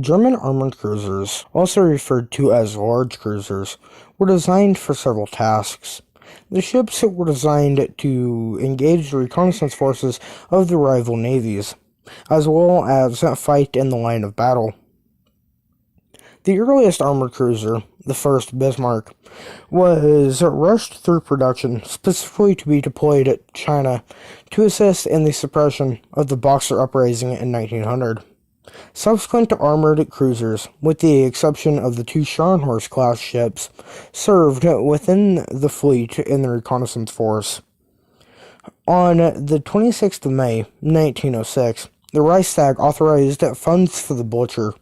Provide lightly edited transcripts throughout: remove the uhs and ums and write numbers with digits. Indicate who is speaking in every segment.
Speaker 1: German armored cruisers, also referred to as large cruisers, were designed for several tasks. The ships were designed to engage the reconnaissance forces of the rival navies, as well as fight in the line of battle. The earliest armored cruiser, the first Bismarck, was rushed through production specifically to be deployed to China to assist in the suppression of the Boxer uprising in 1900. Subsequent armored cruisers, with the exception of the two Scharnhorst-class ships, served within the fleet in the reconnaissance force. On the 26th of May, 1906, the Reichstag authorized funds for the Blücher,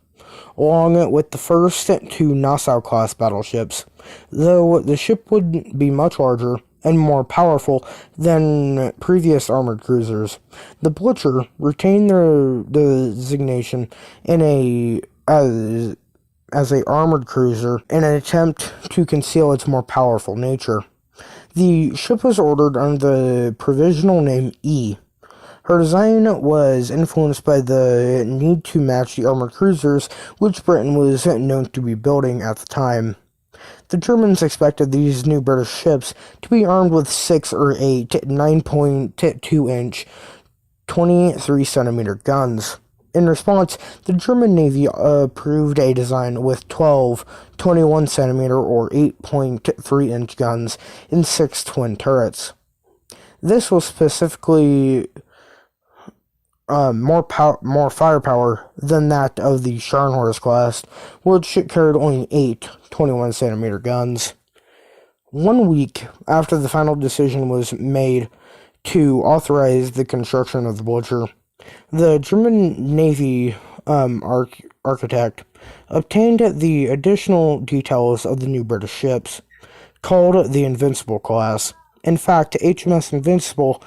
Speaker 1: along with the first two Nassau-class battleships, though the ship would be much larger and more powerful than previous armored cruisers. The Blücher retained their designation as a armored cruiser in an attempt to conceal its more powerful nature. The ship was ordered under the provisional name E. Her design was influenced by the need to match the armored cruisers which Britain was known to be building at the time. The Germans expected these new British ships to be armed with 6 or 8 9.2-inch, 23-centimeter guns. In response, the German Navy approved a design with 12 21-centimeter or 8.3-inch guns in 6 twin turrets. This was specifically more firepower than that of the Scharnhorst class, which carried only 8 21-centimeter guns. 1 week after the final decision was made to authorize the construction of the Blücher, the German Navy architect obtained the additional details of the new British ships, called the Invincible-class. In fact, HMS Invincible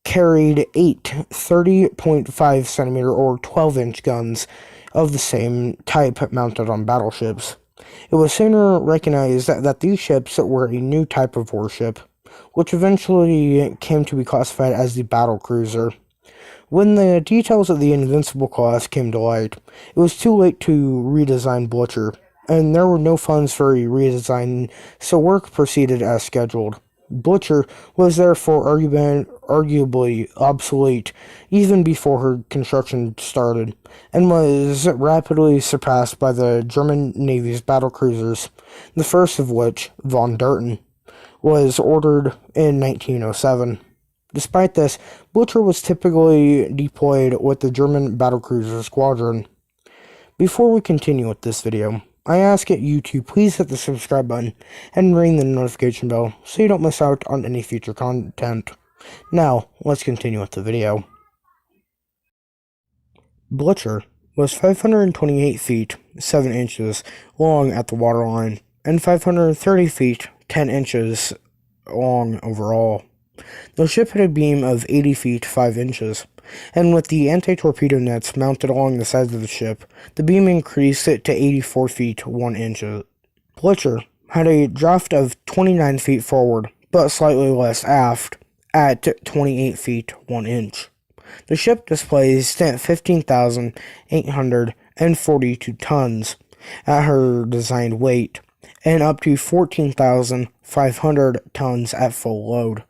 Speaker 1: carried 8 30.5-centimeter or 12-inch guns of the same type mounted on battleships. It was sooner recognized that these ships were a new type of warship, which eventually came to be classified as the battlecruiser. When the details of the Invincible-class came to light, it was too late to redesign Blücher, and there were no funds for a redesign, so work proceeded as scheduled. Blücher was therefore arguably obsolete even before her construction started, and was rapidly surpassed by the German Navy's battlecruisers, the first of which, von Derten, was ordered in 1907. Despite this, Blücher was typically deployed with the German battlecruiser squadron. Before we continue with this video, I ask you to please hit the subscribe button and ring the notification bell so you don't miss out on any future content. Now, let's continue with the video. Blücher was 528 feet, 7 inches long at the waterline, and 530 feet, 10 inches long overall. The ship had a beam of 80 feet, 5 inches, and with the anti-torpedo nets mounted along the sides of the ship, the beam increased to 84 feet, 1 inch. Blücher had a draft of 29 feet forward, but slightly less aft, at 28 feet, 1 inch. The ship displaced 15,842 tons at her designed weight, and up to 14,500 tons at full load.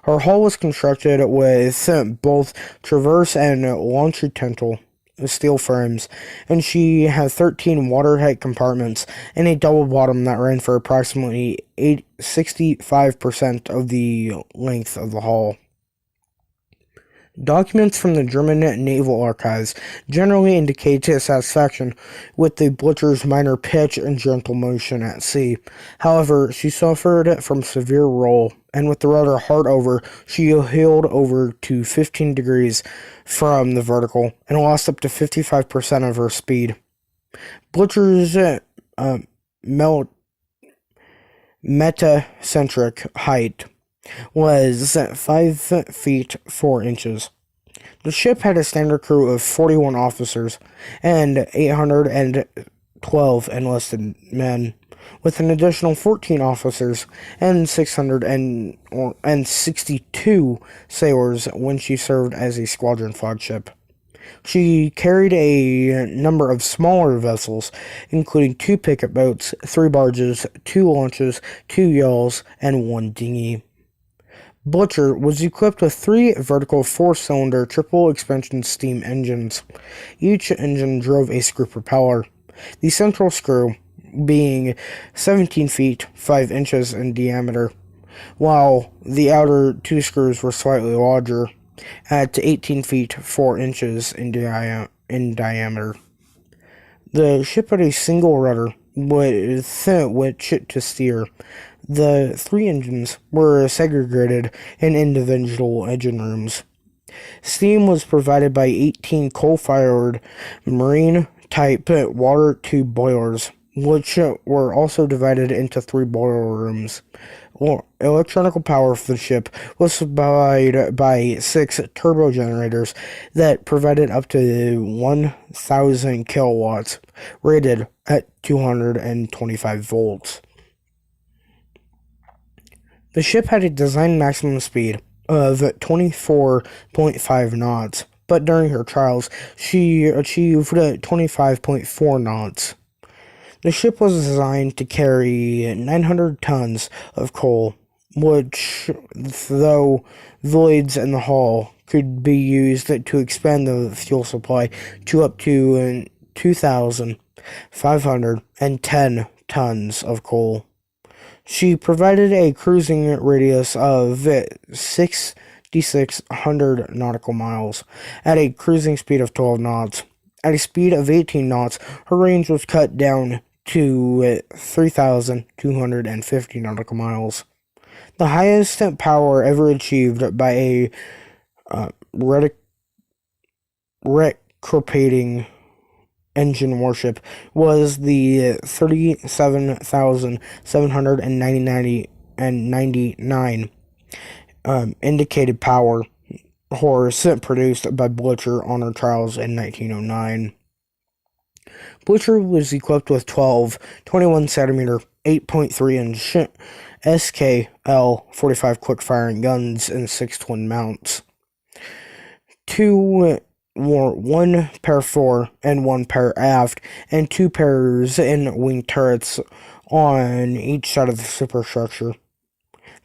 Speaker 1: Her hull was constructed with both traverse and longitudinal steel frames, and she had 13 watertight compartments and a double bottom that ran for approximately 65% of the length of the hull. Documents from the German Naval Archives generally indicate satisfaction with the Blücher's minor pitch and gentle motion at sea. However, she suffered from severe roll, and with the rudder hard over, she heeled over to 15 degrees from the vertical and lost up to 55% of her speed. Blücher's metacentric height was 5 feet 4 inches. The ship had a standard crew of 41 officers and 812 enlisted men, with an additional 14 officers and 662 sailors when she served as a squadron flagship. She carried a number of smaller vessels, including 2 picket boats, 3 barges, 2 launches, 2 yawls, and 1 dinghy. Blücher was equipped with 3 vertical 4-cylinder triple-expansion steam engines. Each engine drove a screw propeller, the central screw being 17 feet 5 inches in diameter, while the outer 2 screws were slightly larger, at 18 feet 4 inches in diameter. The ship had a single rudder with which to steer. The 3 engines were segregated in individual engine rooms. Steam was provided by 18 coal-fired marine-type water tube boilers, which were also divided into 3 boiler rooms. Electrical power for the ship was supplied by 6 turbo generators that provided up to 1,000 kilowatts, rated at 225 volts. The ship had a design maximum speed of 24.5 knots, but during her trials, she achieved 25.4 knots. The ship was designed to carry 900 tons of coal, which, though voids in the hull, could be used to expand the fuel supply to up to 2,510 tons of coal. She provided a cruising radius of 6,600 nautical miles at a cruising speed of 12 knots. At a speed of 18 knots, her range was cut down to 3,250 nautical miles. The highest power ever achieved by a reciprocating engine warship was the 37,799 indicated power horse produced by Blücher on her trials in 1909. Blücher was equipped with 12 21-centimeter, 8.3-inch SKL-45 quick-firing guns and 6 twin mounts. 1 pair fore and 1 pair aft, and 2 pairs in wing turrets on each side of the superstructure.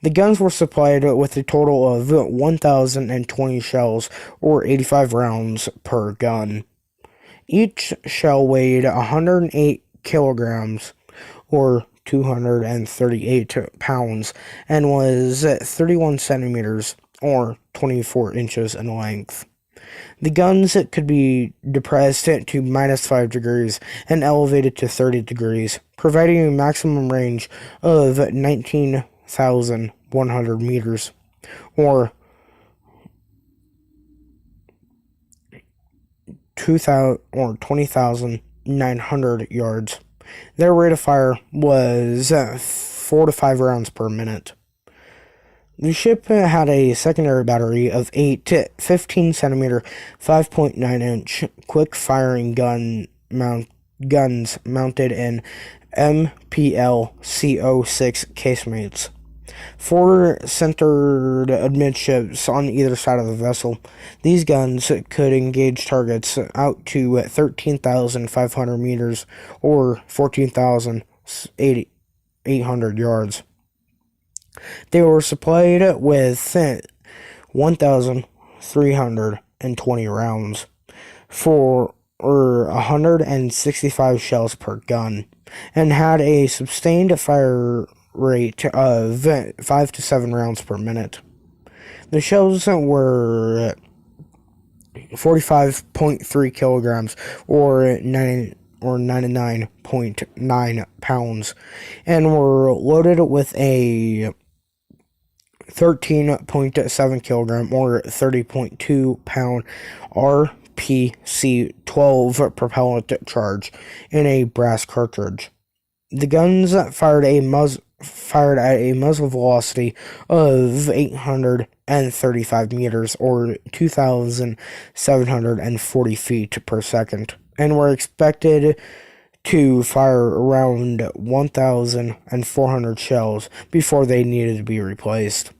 Speaker 1: The guns were supplied with a total of 1,020 shells, or 85 rounds per gun. Each shell weighed 108 kilograms, or 238 pounds, and was 31 centimeters, or 24 inches in length. The guns could be depressed to -5 degrees and elevated to 30 degrees, providing a maximum range of 19,100 meters, or 20,900 yards. Their rate of fire was 4 to 5 rounds per minute. The ship had a secondary battery of 8 15-centimeter, 5.9-inch quick-firing guns mounted in MPL CO6 casemates. 4 centered amidships on either side of the vessel. These guns could engage targets out to 13,500 meters, or 14,800 yards. They were supplied with 1,320 rounds for 165 shells per gun, and had a sustained fire rate of 5 to 7 rounds per minute. The shells were 45.3 kilograms, or 99.9 pounds, and were loaded with a 13.7 kilogram, or 30.2 pound RPC-12 propellant charge in a brass cartridge. The guns fired at a muzzle velocity of 835 meters, or 2,740 feet per second, and were expected to fire around 1,400 shells before they needed to be replaced.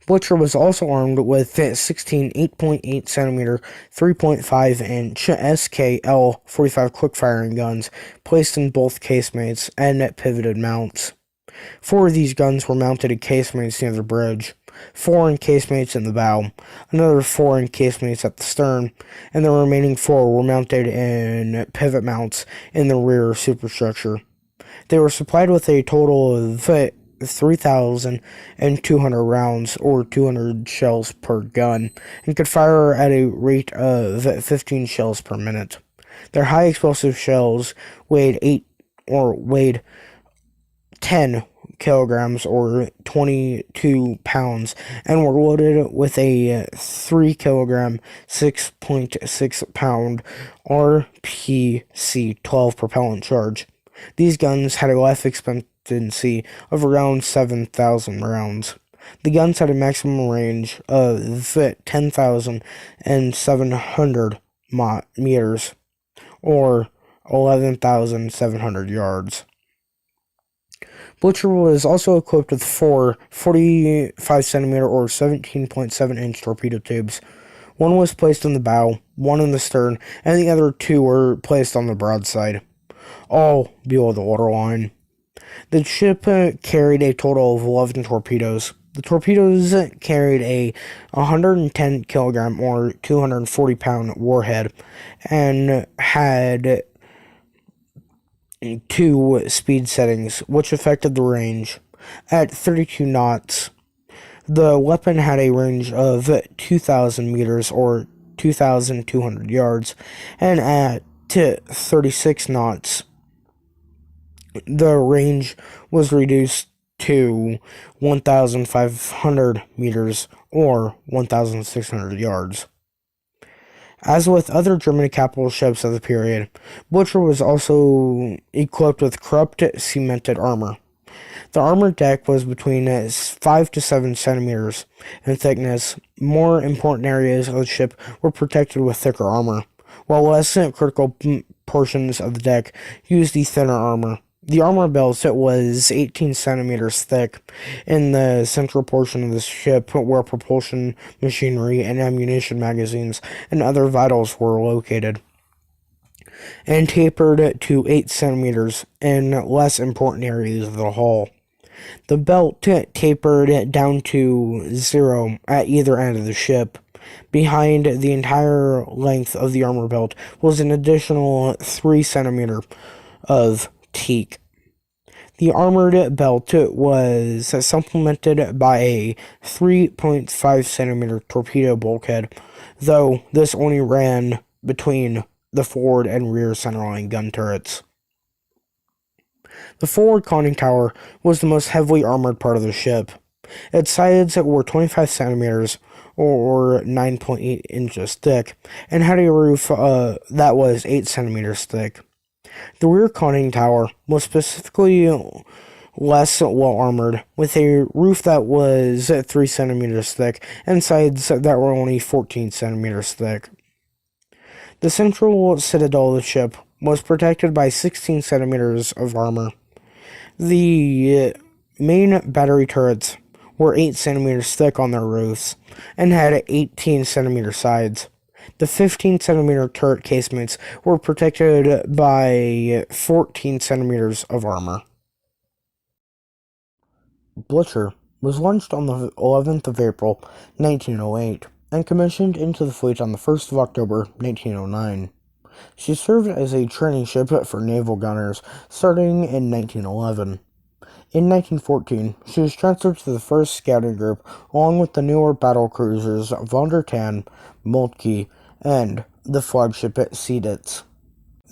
Speaker 1: Blücher was also armed with 16 8.8 centimeter, 3.5 inch SKL 45 quick-firing guns placed in both casemates and pivoted mounts. 4 of these guns were mounted in casemates near the bridge, 4 in casemates in the bow, another 4 in casemates at the stern, and the remaining 4 were mounted in pivot mounts in the rear superstructure. They were supplied with a total of 3,200 rounds, or 200 shells per gun, and could fire at a rate of 15 shells per minute. Their high explosive shells weighed 10 kilograms, or 22 pounds, and were loaded with a 3 kilogram, 6.6 pound RPC 12 propellant charge. These guns had a life expectancy of around 7,000 rounds. The guns had a maximum range of 10,700 meters, or 11,700 yards. Blücher was also equipped with 4 45 centimeter or 17.7 inch torpedo tubes. One was placed in the bow, one in the stern, and the other 2 were placed on the broadside, all below the waterline. The ship carried a total of 11 torpedoes. The torpedoes carried a 110 kilogram or 240 pound warhead and had 2 speed settings, which affected the range. At 32 knots, the weapon had a range of 2,000 meters or 2,200 yards, and at 36 knots, the range was reduced to 1,500 meters or 1,600 yards. As with other German capital ships of the period, Blücher was also equipped with corrupt cemented armor. The armor deck was between 5 to 7 centimeters in thickness. More important areas of the ship were protected with thicker armor, while less critical portions of the deck used the thinner armor. The armor belt was 18 centimeters thick in the central portion of the ship, where propulsion machinery and ammunition magazines and other vitals were located, and tapered to 8 centimeters in less important areas of the hull. The belt tapered down to 0 at either end of the ship. Behind the entire length of the armor belt was an additional 3 centimeter of teak. The armored belt was supplemented by a 3.5 centimeter torpedo bulkhead, though this only ran between the forward and rear centerline gun turrets. The forward conning tower was the most heavily armored part of the ship. Its sides were 25 centimeters, or 9.8 inches thick, and had a roof that was 8 centimeters thick. The rear conning tower was specifically less well-armored, with a roof that was 3 centimeters thick and sides that were only 14 centimeters thick. The central citadel of the ship was protected by 16 centimeters of armor. The main battery turrets were 8 centimeters thick on their roofs and had 18 centimeter sides. The 15 centimeter turret casemates were protected by 14 centimeters of armor. Blücher was launched on the 11th of April, 1908, and commissioned into the fleet on the 1st of October, 1909. She served as a training ship for naval gunners starting in 1911. In 1914, she was transferred to the 1st Scouting Group along with the newer battle cruisers Von der Tann, Moltke, and the flagship at Seeditz.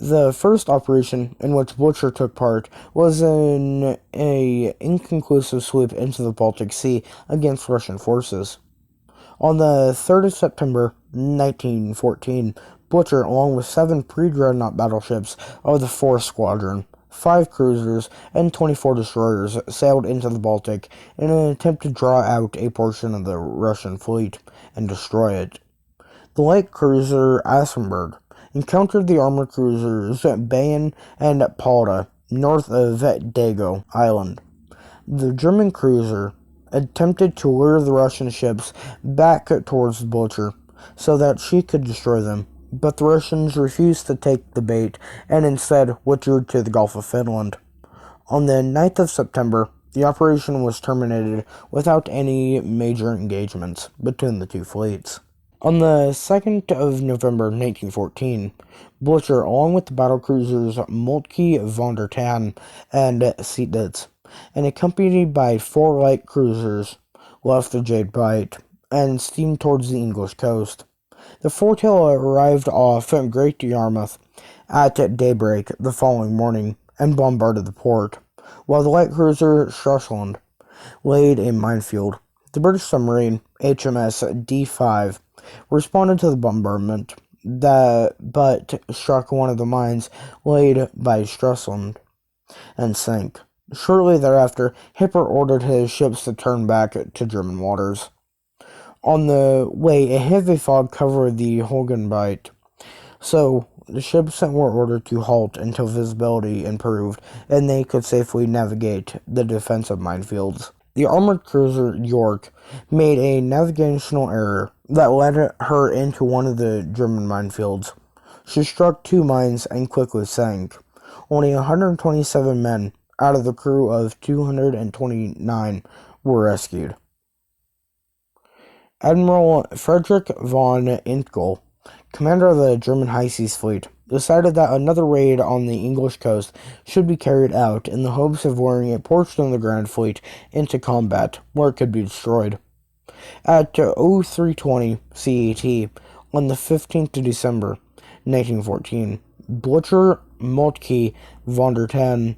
Speaker 1: The first operation in which Blücher took part was in an inconclusive sweep into the Baltic Sea against Russian forces. On the 3rd of September, 1914, Blücher, along with 7 pre-dreadnought battleships of the 4th Squadron, 5 cruisers, and 24 destroyers, sailed into the Baltic in an attempt to draw out a portion of the Russian fleet and destroy it. The light cruiser Assenberg encountered the armored cruisers Bayern and Palda north of Dago Island. The German cruiser attempted to lure the Russian ships back towards Blücher so that she could destroy them, but the Russians refused to take the bait and instead withdrew to the Gulf of Finland. On the 9th of September, the operation was terminated without any major engagements between the two fleets. On the 2nd of November 1914, Blücher, along with the battlecruisers Moltke, von der Tann, and Seydlitz, and accompanied by 4 light cruisers, left the Jade Bight and steamed towards the English coast. The flotilla arrived off Great Yarmouth at daybreak the following morning and bombarded the port, while the light cruiser Stralsund laid a minefield. The British submarine HMS D5 responded to the bombardment, but struck one of the mines laid by Stralsund and sank. Shortly thereafter, Hipper ordered his ships to turn back to German waters. On the way, a heavy fog covered the Holgen Bight, so the ships were ordered to halt until visibility improved and they could safely navigate the defensive minefields. The armored cruiser York made a navigational error that led her into one of the German minefields. She struck 2 mines and quickly sank. Only 127 men out of the crew of 229 were rescued. Admiral Friedrich von Inkel, commander of the German High Seas Fleet, decided that another raid on the English coast should be carried out in the hopes of luring a portion of the Grand Fleet into combat, where it could be destroyed. At 0320 CET, on the 15th of December, 1914, Blücher, Moltke, von der Tann,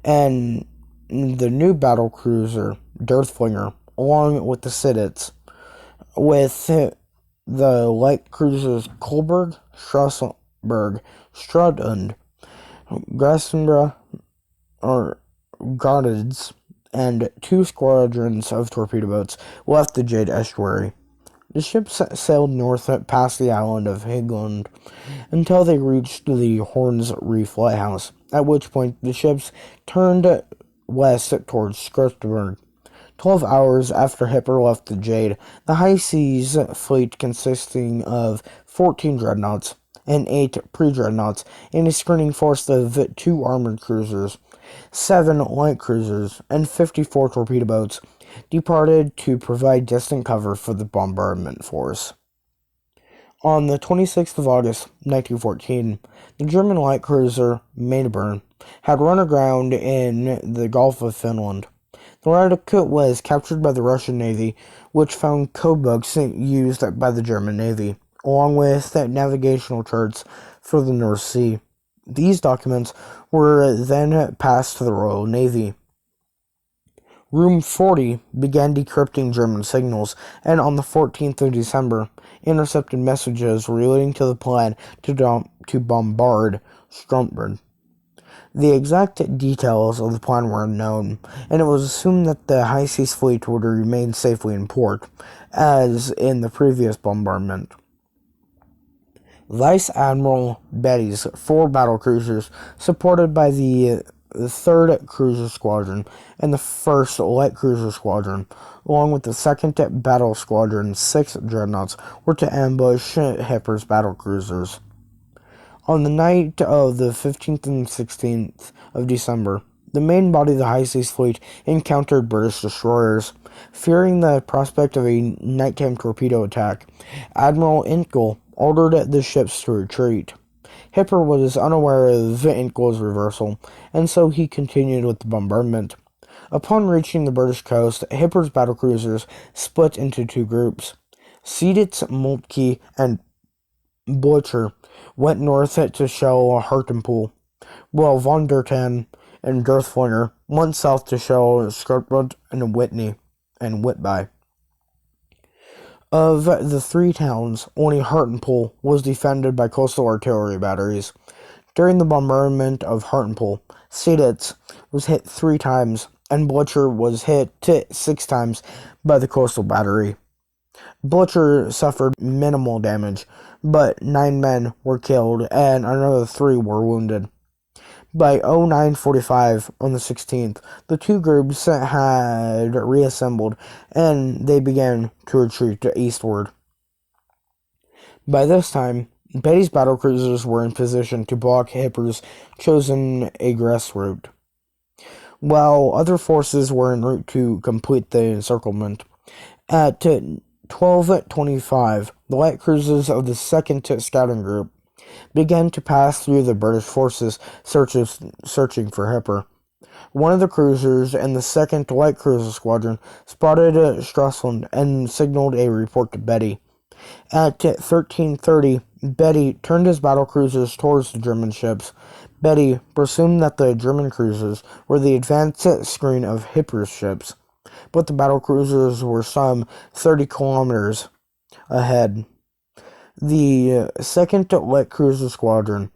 Speaker 1: and the new battlecruiser Derthflinger, along with the Seydlitz, with the light cruisers Kolberg, Strasbourg, Stralsund, Grassenbra, or Gardens, and 2 squadrons of torpedo boats left the Jade estuary. The ships sailed north past the island of Higland until they reached the Horns Reef lighthouse, at which point the ships turned west towards Scarborough. 12 hours after Hipper left the Jade, the High Seas Fleet, consisting of 14 dreadnoughts and 8 pre-dreadnoughts and a screening force of 2 armored cruisers, 7 light cruisers, and 54 torpedo boats, departed to provide distant cover for the bombardment force. On the 26th of August, 1914, the German light cruiser Maneburn had run aground in the Gulf of Finland. The wreck was captured by the Russian Navy, which found codebooks used by the German Navy, along with navigational charts for the North Sea. These documents were then passed to the Royal Navy. Room 40 began decrypting German signals, and on the 14th of December, intercepted messages relating to the plan to bombard Scarborough. The exact details of the plan were unknown, and it was assumed that the High Seas Fleet would remain safely in port, as in the previous bombardment. Vice Admiral Beatty's 4 battlecruisers, supported by the 3rd Cruiser Squadron and the 1st Light Cruiser Squadron, along with the 2nd Battle Squadron's 6 dreadnoughts, were to ambush Hipper's battlecruisers. On the night of the 15th and 16th of December, the main body of the High Seas Fleet encountered British destroyers. Fearing the prospect of a nighttime torpedo attack, Admiral Inkel ordered the ships to retreat. Hipper was unaware of Inkel's reversal, and so he continued with the bombardment. Upon reaching the British coast, Hipper's battlecruisers split into 2 groups. Seydlitz, Moltke, and Blücher went north to shell Hartlepool, while von der Tann and Derthflinger went south to shell Scarborough and Whitby. Of the 3 towns, only Hartlepool was defended by coastal artillery batteries. During the bombardment of Hartlepool, Seydlitz was hit 3 times, and Blücher was hit 6 times by the coastal battery. Blücher suffered minimal damage, but 9 men were killed and another 3 were wounded. By 09:45 on the 16th, the two groups had reassembled and they began to retreat eastward. By this time, Beatty's battlecruisers were in position to block Hipper's chosen egress route, while other forces were en route to complete the encirclement. At 12:25, the light cruisers of the 2nd Scouting Group began to pass through the British forces searching for Hipper. One of the cruisers in the 2nd Light Cruiser Squadron spotted Stralsund and signaled a report to Beatty. At 13:30, Beatty turned his battlecruisers towards the German ships. Beatty presumed that the German cruisers were the advanced screen of Hipper's ships, but the battlecruisers were some 30 kilometers ahead. The 2nd Light Cruiser Squadron,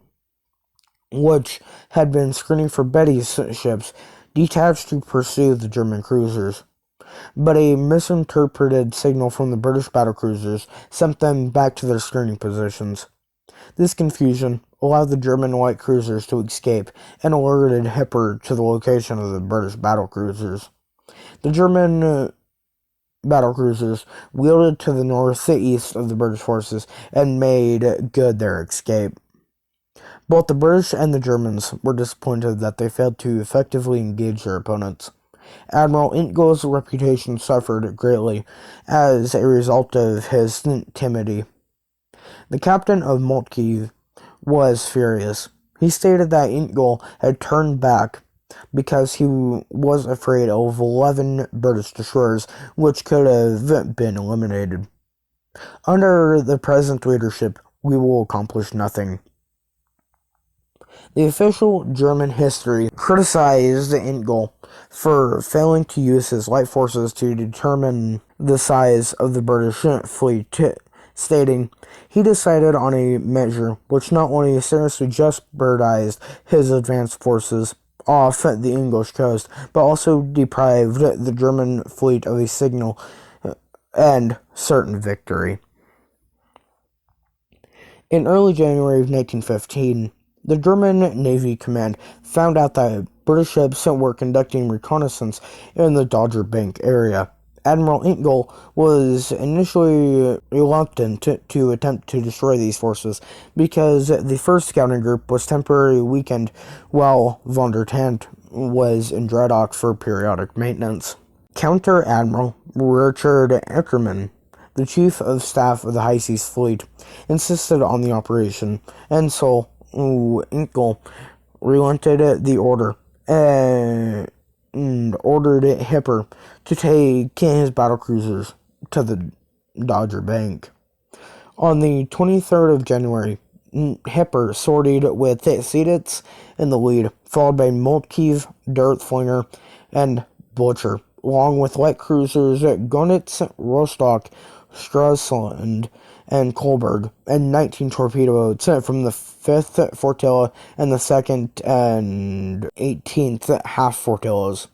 Speaker 1: which had been screening for Beatty's ships, detached to pursue the German cruisers. But a misinterpreted signal from the British battlecruisers sent them back to their screening positions. This confusion allowed the German light cruisers to escape and alerted Hipper to the location of the British battlecruisers. The German battlecruisers wheeled to the northeast of the British forces and made good their escape. Both the British and the Germans were disappointed that they failed to effectively engage their opponents. Admiral Intgel's reputation suffered greatly as a result of his timidity. The captain of Moltke was furious. He stated that Intgel had turned back because he was afraid of 11 British destroyers, which could have been eliminated. Under the present leadership, we will accomplish nothing. The official German history criticized Intgel for failing to use his light forces to determine the size of the British fleet, stating, "He decided on a measure which not only seriously jeopardized his advanced forces off the English coast, but also deprived the German fleet of a signal and certain victory." In early January of 1915, the German Navy Command found out that British ships were conducting reconnaissance in the Dogger Bank area. Admiral Intgel was initially reluctant to attempt to destroy these forces because the 1st Scouting Group was temporarily weakened while von der Tandt was in dry dock for periodic maintenance. Counter-Admiral Richard Eckermann, the Chief of Staff of the High Seas Fleet, insisted on the operation, and so Intgel relented the order and ordered Hipper to take his battlecruisers to the Dogger Bank. On the 23rd of January, Hipper sortied with Seyditz in the lead, followed by Moltke, Dirtflinger, and Blücher, along with light cruisers Gonitz, Rostock, Stralsund, and Kolberg, and 19 torpedo boats from the 5th Flotilla and the 2nd and 18th half flotillas.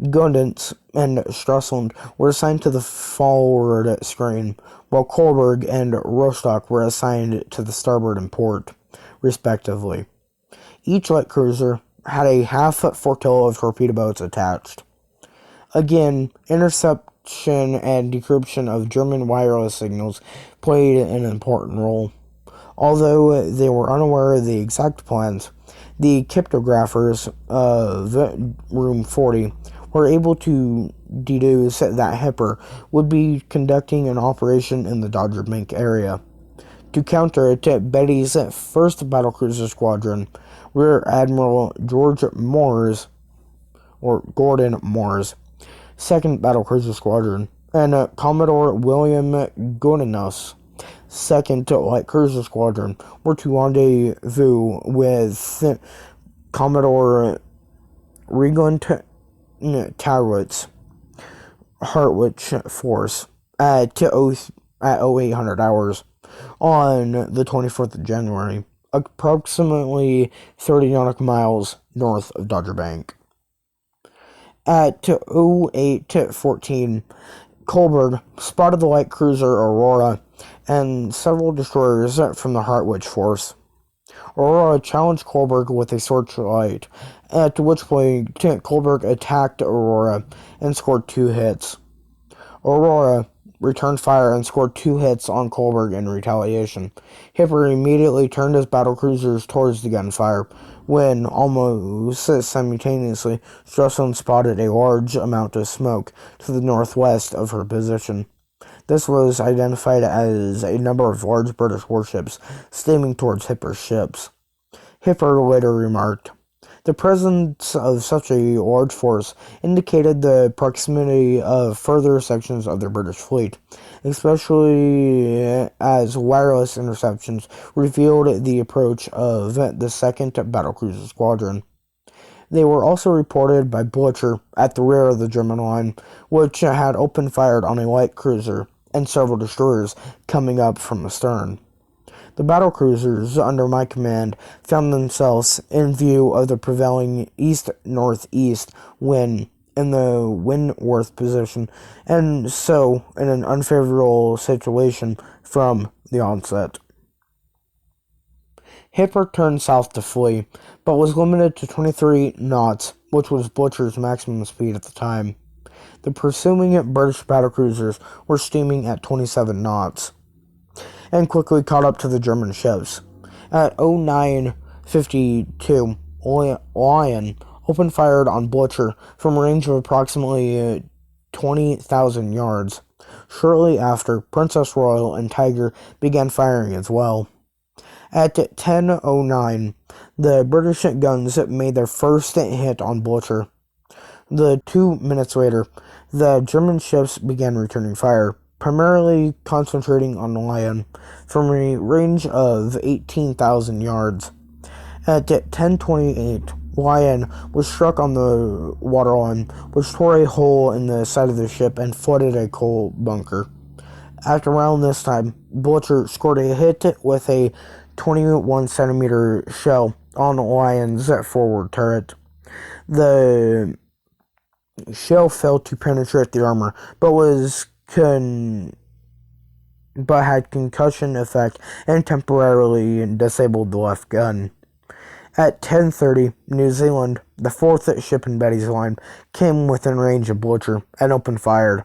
Speaker 1: Gonitz and Stralsund were assigned to the forward screen, while Kolberg and Rostock were assigned to the starboard and port, respectively. Each light cruiser had a half flotilla of torpedo boats attached. Again, interception and decryption of German wireless signals played an important role. Although they were unaware of the exact plans, the cryptographers of Room 40 were able to deduce that Hipper would be conducting an operation in the Dogger Bank area. To counter it, Beatty's 1st Battlecruiser Squadron, Rear Admiral Gordon Moore's 2nd Battlecruiser Squadron, and Commodore William Goodenough 2nd Light Cruiser Squadron were to rendezvous with Commodore Regent Tarwitz Hartwich Force at 0800 hours on the 24th of January, approximately 30 nautical miles north of Dogger Bank. At 08:14, Kolberg spotted the light cruiser Aurora and several destroyers from the Hartwich Force. Aurora challenged Kolberg with a searchlight, at which point Kolberg attacked Aurora and scored 2 hits. Aurora returned fire and scored 2 hits on Kolberg in retaliation. Hipper immediately turned his battlecruisers towards the gunfire, when, almost simultaneously, Strelson spotted a large amount of smoke to the northwest of her position. This was identified as a number of large British warships steaming towards Hipper's ships. Hipper later remarked, "The presence of such a large force indicated the proximity of further sections of the British fleet, especially as wireless interceptions revealed the approach of the 2nd Battlecruiser Squadron. They were also reported by Blücher at the rear of the German line, which had opened fire on a light cruiser and several destroyers coming up from the stern. The battlecruisers under my command found themselves in view of the prevailing east-northeast wind in the windward position, and so in an unfavorable situation from the onset. Hipper turned south to flee, but was limited to 23 knots, which was Blücher's maximum speed at the time. The pursuing British battlecruisers were steaming at 27 knots, and quickly caught up to the German ships. At 09:52, Lion opened fire on Blücher from a range of approximately 20,000 yards. Shortly after, Princess Royal and Tiger began firing as well. At 10:09, the British guns made their first hit on Blücher. 2 minutes later, the German ships began returning fire, primarily concentrating on Lion, from a range of 18,000 yards. At 10:28, Lion was struck on the waterline, which tore a hole in the side of the ship and flooded a coal bunker. At around this time, Blücher scored a hit with a 21-centimeter shell on Lion's forward turret. The shell failed to penetrate the armor, but had concussion effect and temporarily disabled the left gun. At 10:30, New Zealand, the 4th ship in Beatty's line, came within range of Blücher and opened fire.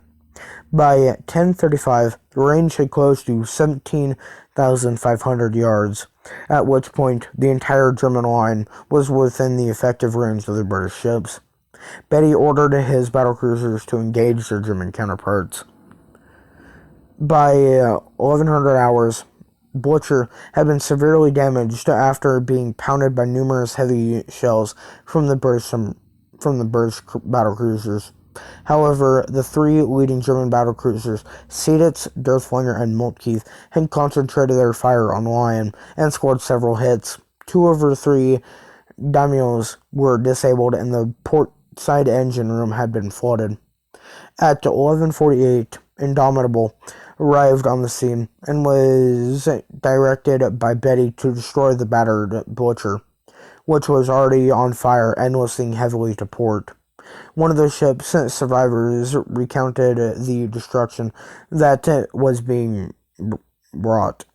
Speaker 1: By 10:35, the range had closed to 17,500 yards, at which point the entire German line was within the effective range of the British ships. Beatty ordered his battlecruisers to engage their German counterparts. By 1100 hours, Blücher had been severely damaged after being pounded by numerous heavy shells from the British battlecruisers. However, the 3 leading German battlecruisers, Seyditz, Derthlinger, and Moltke, had concentrated their fire on Lion and scored several hits. 2 of her 3 daimios were disabled and the port side engine room had been flooded. At 11:48, Indomitable arrived on the scene and was directed by Beatty to destroy the battered Blücher, which was already on fire and listing heavily to port. One of the ship's survivors recounted the destruction that was being wrought.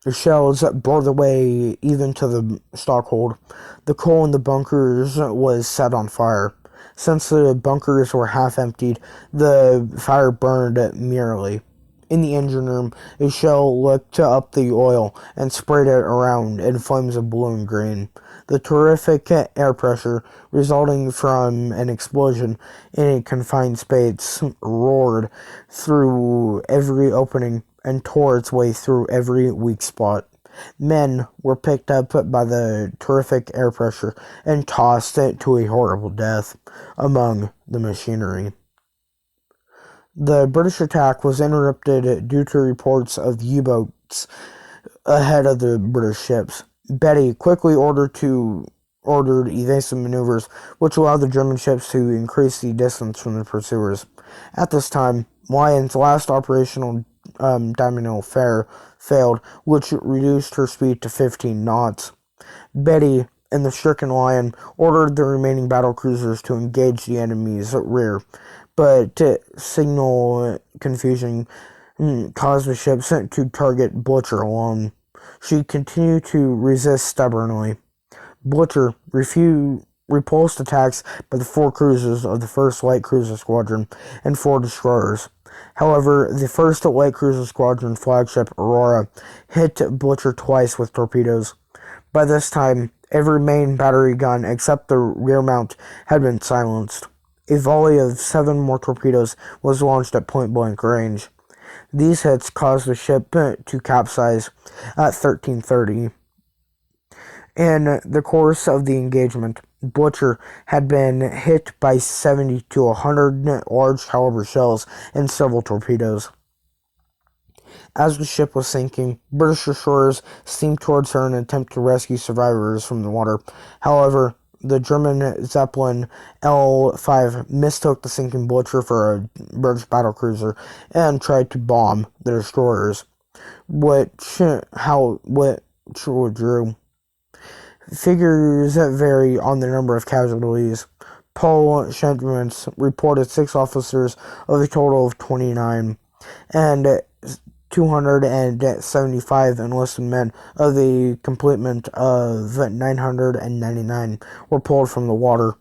Speaker 1: The shells bore the way even to the stockhold. The coal in the bunkers was set on fire. Since the bunkers were half emptied, the fire burned merely. In the engine room, a shell licked up the oil and sprayed it around in flames of blue and green. The terrific air pressure resulting from an explosion in a confined space roared through every opening and tore its way through every weak spot. Men were picked up by the terrific air pressure and tossed to a horrible death among the machinery. The British attack was interrupted due to reports of U-boats ahead of the British ships. Beatty quickly ordered evasive maneuvers, which allowed the German ships to increase the distance from the pursuers. At this time, Lion's last operational daimio failed, which reduced her speed to 15 knots. Beatty and the stricken Lion ordered the remaining battlecruisers to engage the enemy's rear, but signal confusion caused the ships to target Blücher alone. she continued to resist stubbornly. Blücher repulsed attacks by the 4 cruisers of the 1st Light Cruiser Squadron and 4 destroyers. However, the 1st Light Cruiser Squadron flagship, Aurora, hit Blücher twice with torpedoes. By this time, every main battery gun except the rear mount had been silenced. A volley of 7 more torpedoes was launched at point-blank range. These hits caused the ship to capsize at 13:30. In the course of the engagement, Blücher had been hit by 70 to 100 large caliber shells and several torpedoes. As the ship was sinking, British destroyers steamed towards her in an attempt to rescue survivors from the water. However, the German Zeppelin L-5 mistook the sinking Blücher for a British battlecruiser and tried to bomb the destroyers, which withdrew. Figures vary on the number of casualties. Paul Schentmans reported 6 officers of a total of 29, and 275 enlisted men of the complement of 999 were pulled from the water,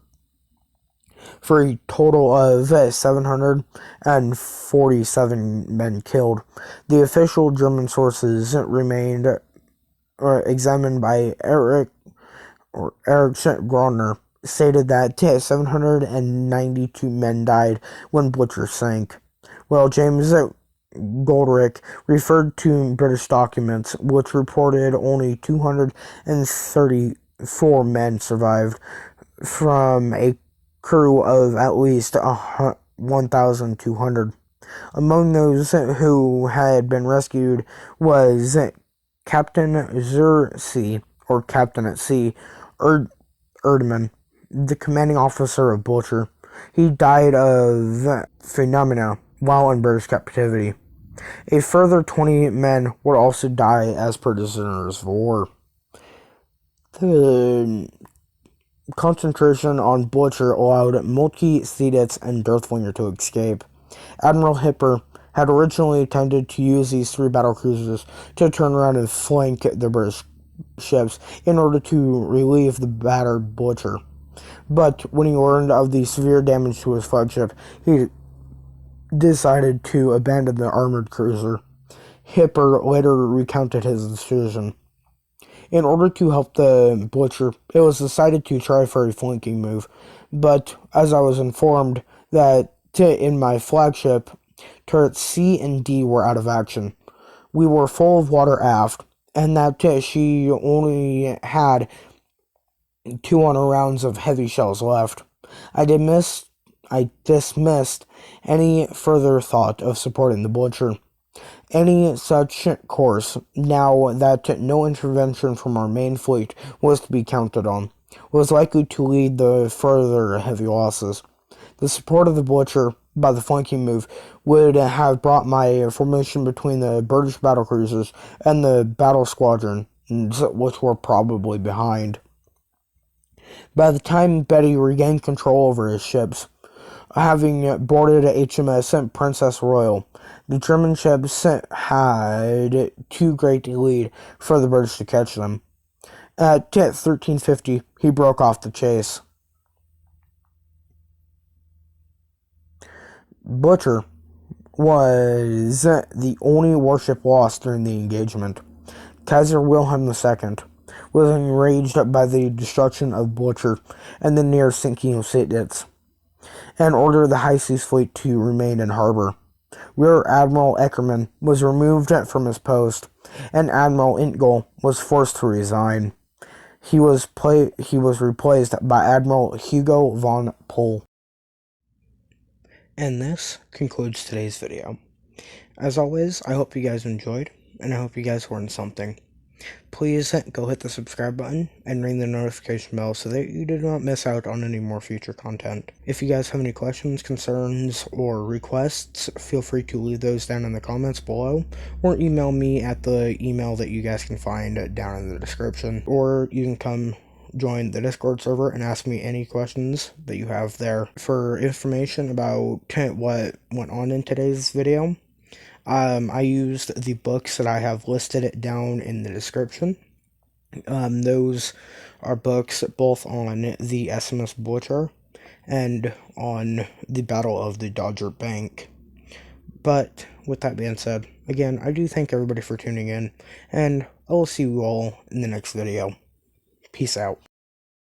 Speaker 1: for a total of 747 men killed. The official German sources remained examined by Erich Groner stated that 792 men died when Blücher sank, while James Goldrick referred to British documents which reported only 234 men survived from a crew of at least 1,200. Among those who had been rescued was Captain Zersi, or Captain at Sea, Erdmann, the commanding officer of Blücher. He died of pneumonia while in British captivity. A further 20 men would also die as prisoners of war. The concentration on Blücher allowed Moltke, Seyditz, and Derthlinger to escape. Admiral Hipper had originally intended to use these 3 battlecruisers to turn around and flank the British ships in order to relieve the battered Blücher. But when he learned of the severe damage to his flagship, he decided to abandon the armored cruiser. Hipper later recounted his decision. In order to help the Blücher, it was decided to try for a flanking move, but as I was informed that in my flagship, turrets C and D were out of action. We were full of water aft, and that she only had 200 rounds of heavy shells left. I dismissed any further thought of supporting the Blücher. Any such course, now that no intervention from our main fleet was to be counted on, was likely to lead to further heavy losses. The support of the Blücher by the flanking move would have brought my formation between the British battlecruisers and the battle squadron, which were probably behind. By the time Beatty regained control over his ships, having boarded HMS Princess Royal, the German ships had too great a lead for the British to catch them. At 13:50, he broke off the chase. Blücher was the only warship lost during the engagement. Kaiser Wilhelm II was enraged by the destruction of Blücher and the near sinking of Seyditz, and ordered the High Seas Fleet to remain in harbor. Rear Admiral Eckermann was removed from his post, and Admiral Intgol was forced to resign. He was replaced by Admiral Hugo von Pohl. And this concludes today's video. As always, I hope you guys enjoyed, and I hope you guys learned something. Please go hit the subscribe button and ring the notification bell so that you do not miss out on any more future content. If you guys have any questions, concerns, or requests, feel free to leave those down in the comments below, or email me at the email that you guys can find down in the description, or you can come join the Discord server and ask me any questions that you have there. For information about what went on in today's video, I used the books that I have listed down in the description. Those are books both on the SMS Blücher and on the Battle of the Dodger Bank. But with that being said, again, I do thank everybody for tuning in, and I will see you all in the next video. Peace out.